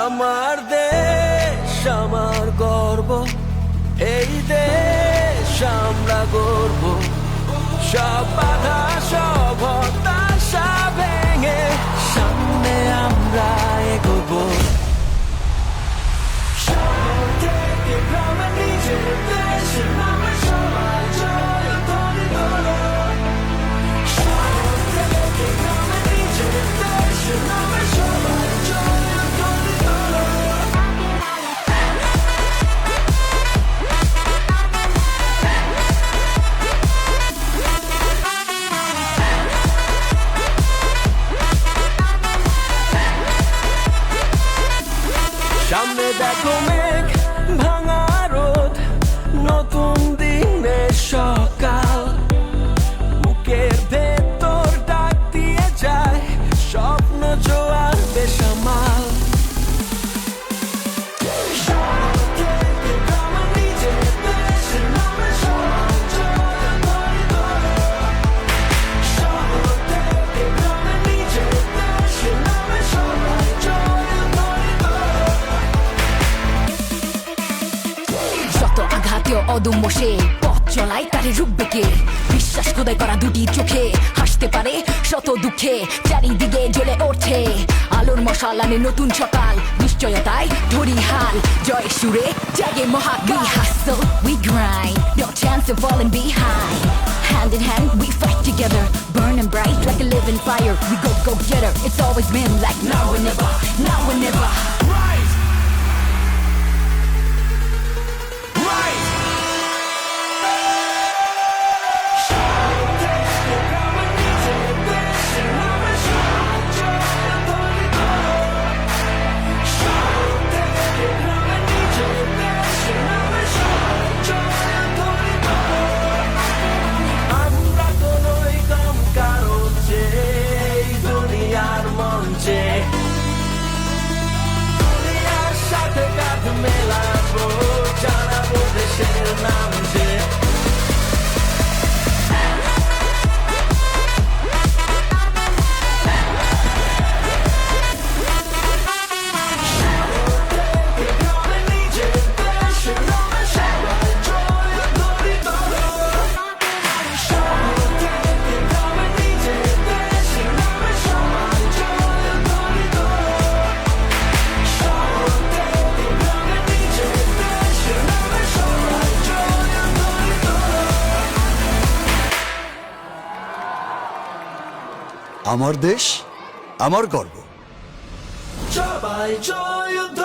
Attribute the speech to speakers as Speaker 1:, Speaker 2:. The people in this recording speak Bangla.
Speaker 1: আমার দেশ আমার গর্ব, এই দেশ আমরা গর্ব। সব বাধা সব হতাশা ভেঙে সামনে আমরা এগোবো। শহর থেকে গ্রামে নিজের দেশের নামে সবাই জয়ধ্বনি তোলো। শহর থেকে গ্রামে নিজের দেশের নামে সবাই জয়ধ্বনি তোলো। সামনে দেখো মেঘ ভাঙা রোদ, নতুন দিনের সকাল। বুকের ভেতর ডাক দিয়ে যায় স্বপ্ন জোয়ার বেসামাল। শহর থেকে গ্রামে নিজের দেশের নামে সবাই জয়ধ্বনি তোলো। শহর থেকে গ্রামে নিজের দেশের নামে সবাই জয়ধ্বনি তোলো।
Speaker 2: যত আঘাতীয় অদম্য সে পথ চলাই তারে রুখবে কে? বিশ্বাস খোদাই করা দুটি চোখে হাসতে পারে শত দুঃখে। চারিদিকে জ্বলে ওঠে আলোর মশালানে নতুন সকাল। নিশ্চয়তায় ধরি হাল, জয় সুরে জাগে মহাকাল। We hustle, we grind, no chance of falling behind. Hand in hand we fight together, burning bright like a living fire. We go getter, it's always been like now or never, now or never.
Speaker 1: Rise! Rise! শহর থেকে গ্রামে নিজের দেশের নামে সবাই জয়ধ্বনি তোলো। শহর থেকে গ্রামে নিজের দেশের নামে সবাই জয়ধ্বনি তোলো। আমরা তো নই কম কারো চেয়ে এই দুনিয়ার মঞ্চে। দুনিয়ার সাথে কাঁধ মেলাবো, জানাবো দেশের নাম যে। শহর থেকে গ্রামে নিজের দেশের নামে সবাই জয়ধ্বনি তোলো। শহর থেকে গ্রামে নিজের দেশের নামে সবাই জয়ধ্বনি তোলো। শহর থেকে গ্রামে নিজের দেশের নামে সবাই জয়ধ্বনি তোলো।
Speaker 3: আমার দেশ আমার গর্ব।
Speaker 1: সবাই জয়ধ্বনি